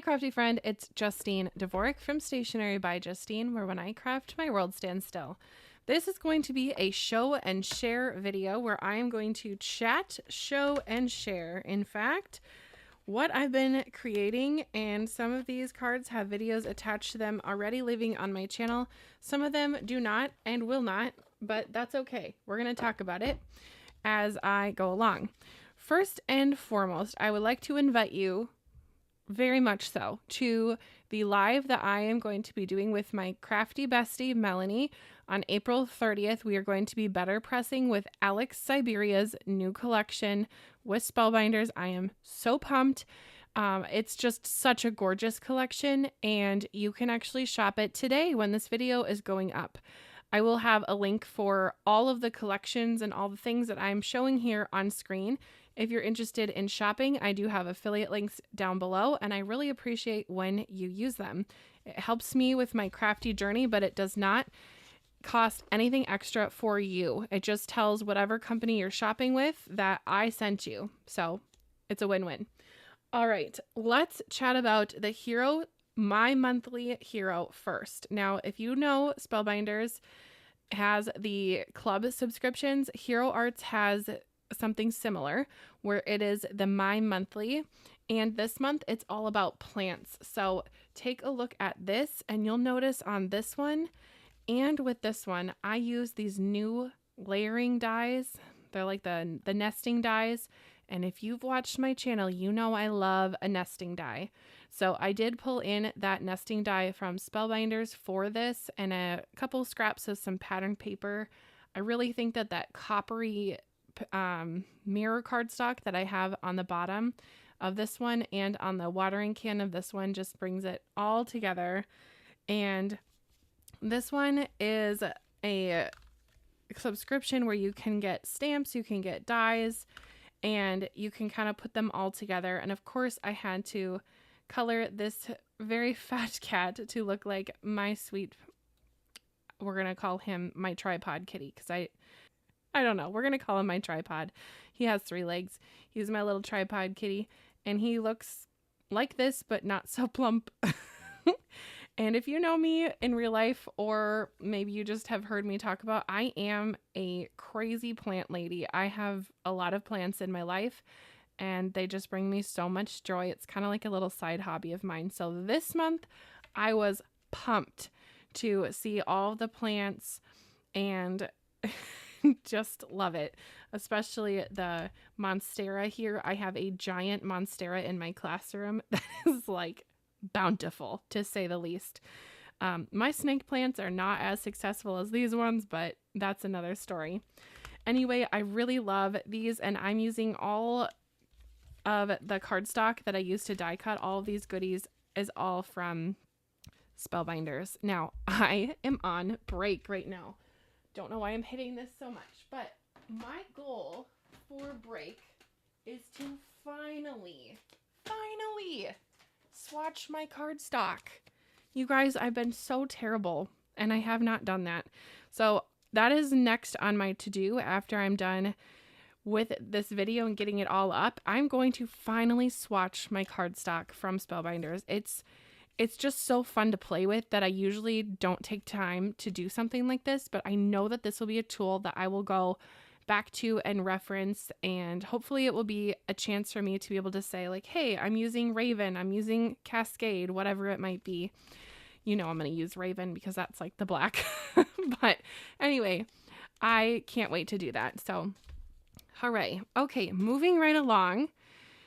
crafty friend, it's Justine Dvorak from Stationery by Justine, where when I craft, my world stands still. This is going to be a show and share video where I am going to chat, show, and share. In fact, what I've been creating, and some of these cards have videos attached to them already living on my channel. Some of them do not and will not, but that's okay. We're going to talk about it as I go along. First and foremost, I would like to invite you, very much so, to the live that I am going to be doing with my crafty bestie, Melanie. On April 30th, we are going to be BetterPressing with Alex Syberia's new collection with Spellbinders. I am so pumped. It's just such a gorgeous collection, and you can actually shop it today when this video is going up. I will have a link for all of the collections and all the things that I'm showing here on screen. If you're interested in shopping, I do have affiliate links down below, and I really appreciate when you use them. It helps me with my crafty journey, but it does not cost anything extra for you. It just tells whatever company you're shopping with that I sent you. So it's a win-win. All right, let's chat about the hero, my monthly hero first. Now, if you know, Spellbinders has the club subscriptions. Hero Arts has something similar where it is the my monthly, and this month it's all about plants. So take a look at this, and you'll notice on this one and with this one, I use these new layering dies. They're like the nesting dies. And if you've watched my channel, you know I love a nesting die. So I did pull in that nesting die from Spellbinders for this, and a couple scraps of some pattern paper. I really think that that coppery mirror cardstock that I have on the bottom of this one and on the watering can of this one just brings it all together. And this one is a subscription where you can get stamps, you can get dies, and you can kind of put them all together. And of course, I had to color this very fat cat to look like my sweet, we're going to call him my tripod kitty, because I don't know, we're going to call him my tripod. He has 3 legs. He's my little tripod kitty, and he looks like this, but not so plump. And if you know me in real life, or maybe you just have heard me talk about, I am a crazy plant lady. I have a lot of plants in my life, and they just bring me so much joy. It's kind of like a little side hobby of mine. So this month, I was pumped to see all the plants and just love it, especially the monstera here. I have a giant monstera in my classroom that is like bountiful, to say the least. My snake plants are not as successful as these ones, but that's another story. Anyway, I really love these, and I'm using all of the cardstock that I used to die cut. All of these goodies is all from Spellbinders. Now, I am on break right now. Don't know why I'm hitting this so much, but my goal for break is to finally swatch my cardstock. You guys, I've been so terrible, and I have not done that. So that is next on my to-do after I'm done with this video and getting it all up. I'm going to finally swatch my cardstock from Spellbinders. It's just so fun to play with that I usually don't take time to do something like this, but I know that this will be a tool that I will go back to and reference, and hopefully it will be a chance for me to be able to say like, hey, I'm using Raven, I'm using Cascade, whatever it might be. You know I'm going to use Raven because that's like the black. But anyway, I can't wait to do that. So hooray. Okay, moving right along.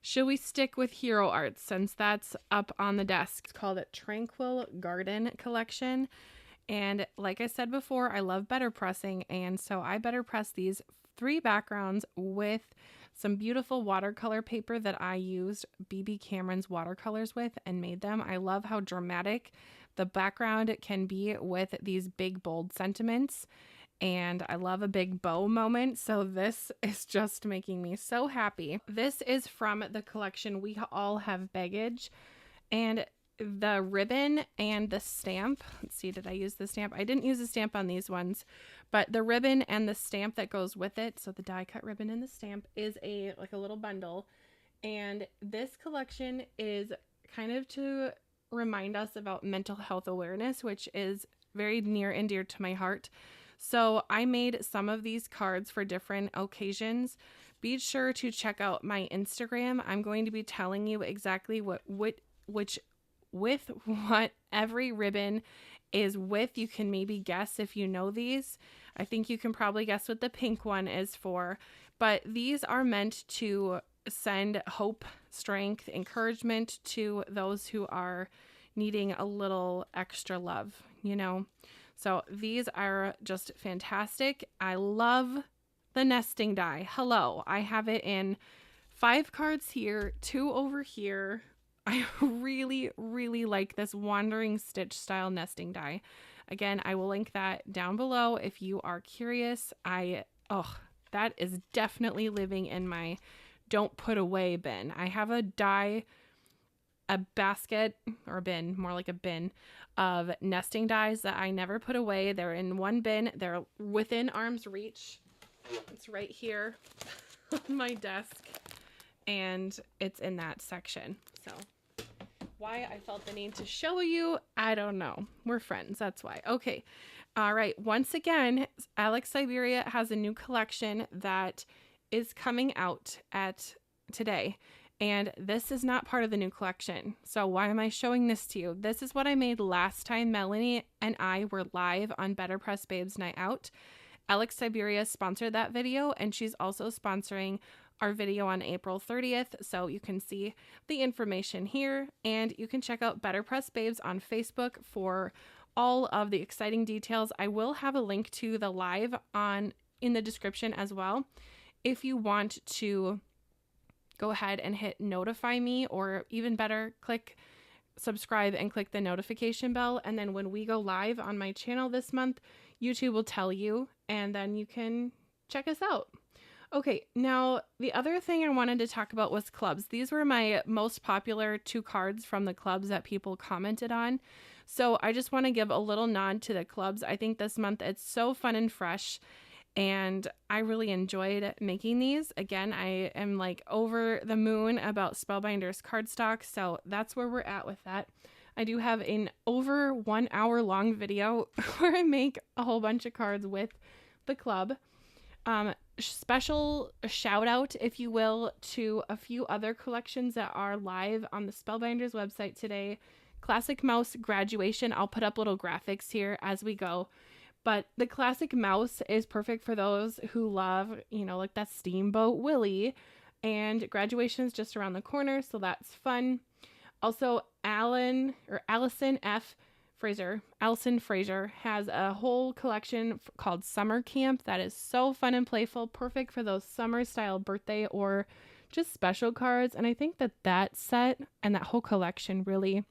Should we stick with Hero Arts since that's up on the desk? It's called a Tranquil Garden Collection. And like I said before, I love BetterPressing, and so I BetterPress these 3 backgrounds with some beautiful watercolor paper that I used BB Cameron's watercolors with and made them. I love how dramatic the background can be with these big, bold sentiments, and I love a big bow moment, so this is just making me so happy. This is from the collection We All Have Baggage, and the ribbon and the stamp, let's see, did I use the stamp? I didn't use the stamp on these ones, but the ribbon and the stamp that goes with it, so the die cut ribbon and the stamp, is like a little bundle. And this collection is kind of to remind us about mental health awareness, which is very near and dear to my heart. So I made some of these cards for different occasions. Be sure to check out my Instagram. I'm going to be telling you exactly what every ribbon is with. You can maybe guess if you know these. I think you can probably guess what the pink one is for, but these are meant to send hope, strength, encouragement to those who are needing a little extra love, you know? So these are just fantastic. I love the nesting die. Hello. I have it in 5 cards here, 2 over here. I really, really like this wandering stitch style nesting die. Again, I will link that down below if you are curious. That is definitely living in my don't put away bin. I have a basket or bin, more like a bin of nesting dies that I never put away. They're in one bin. They're within arm's reach. It's right here on my desk, and it's in that section. So why I felt the need to show you, I don't know. We're friends, that's why. Okay. All right. Once again, Alex Syberia has a new collection that is coming out today. And this is not part of the new collection. So why am I showing this to you? This is what I made last time Melanie and I were live on BetterPress Babes Night Out. Alex Syberia sponsored that video, and she's also sponsoring our video on April 30th. So you can see the information here, and you can check out BetterPress Babes on Facebook for all of the exciting details. I will have a link to the live in the description as well. If you want to go ahead and hit notify me, or even better, click subscribe and click the notification bell. And then when we go live on my channel this month, YouTube will tell you, and then you can check us out. Okay, now the other thing I wanted to talk about was clubs. These were my most popular 2 cards from the clubs that people commented on. So I just want to give a little nod to the clubs. I think this month it's so fun and fresh, and I really enjoyed making these. Again, I am like over the moon about Spellbinders cardstock, so that's where we're at with that. I do have an over 1 hour long video where I make a whole bunch of cards with the club. Special shout out, if you will, to a few other collections that are live on the Spellbinders website today. Classic Mouse Graduation. I'll put up little graphics here as we go. But the Classic Mouse is perfect for those who love, like that Steamboat Willie. And Graduation is just around the corner, so that's fun. Also, Allison Fraser has a whole collection called Summer Camp that is so fun and playful, perfect for those summer style birthday or just special cards. And I think that set and that whole collection really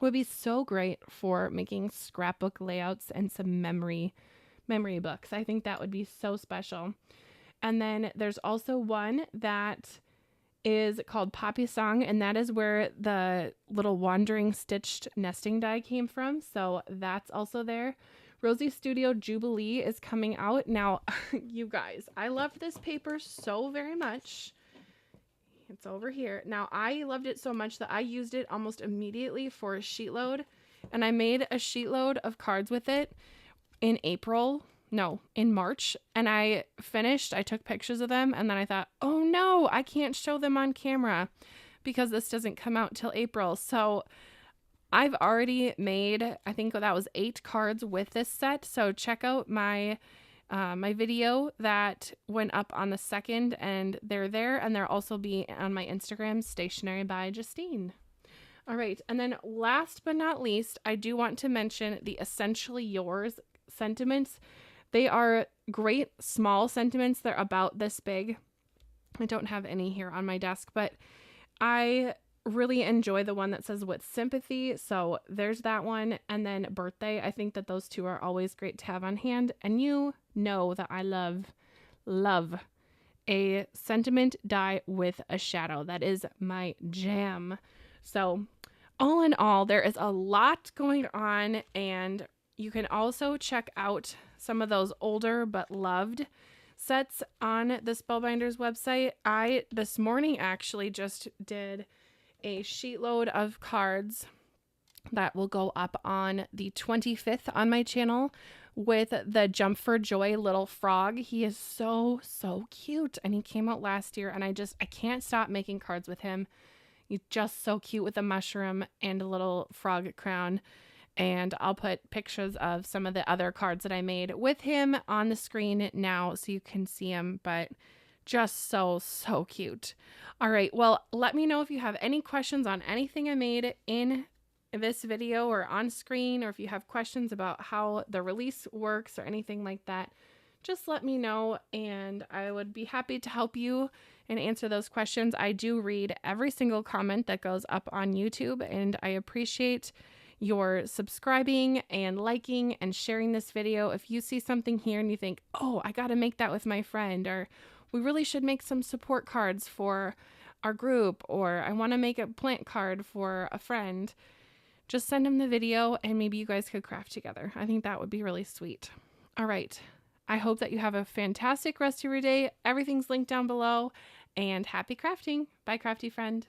would be so great for making scrapbook layouts and some memory books. I think that would be so special. And then there's also one that is called Poppy Song, and that is where the little wandering stitched nesting die came from. So that's also there. Rosie Studio Jubilee is coming out. Now, you guys, I loved this paper so very much. It's over here. Now, I loved it so much that I used it almost immediately for a sheet load, and I made a sheet load of cards with it in March, and I took pictures of them, and then I thought, oh no, I can't show them on camera because this doesn't come out till April. So I've already made, I think that was 8 cards with this set. So check out my video that went up on the 2nd, and they're there, and they'll also be on my Instagram, Stationery by Justine. All right, and then last but not least, I do want to mention the Essentially Yours sentiments. They are great small sentiments. They're about this big. I don't have any here on my desk, but I really enjoy the one that says with sympathy. So there's that one. And then birthday. I think that those 2 are always great to have on hand. And you know that I love a sentiment die with a shadow. That is my jam. So all in all, there is a lot going on, and you can also check out some of those older but loved sets on the Spellbinders website. I, this morning, actually just did a sheetload of cards that will go up on the 25th on my channel with the Jump for Joy little frog. He is so cute, and he came out last year, and I can't stop making cards with him. He's just so cute with a mushroom and a little frog crown. And I'll put pictures of some of the other cards that I made with him on the screen now so you can see him, but just so cute. All right, well, let me know if you have any questions on anything I made in this video or on screen, or if you have questions about how the release works or anything like that. Just let me know, and I would be happy to help you and answer those questions. I do read every single comment that goes up on YouTube, and I appreciate your subscribing and liking and sharing this video. If you see something here and you think, oh, I got to make that with my friend, or we really should make some support cards for our group, or I want to make a plant card for a friend, just send them the video and maybe you guys could craft together. I think that would be really sweet. All right. I hope that you have a fantastic rest of your day. Everything's linked down below, and happy crafting. Bye, crafty friend.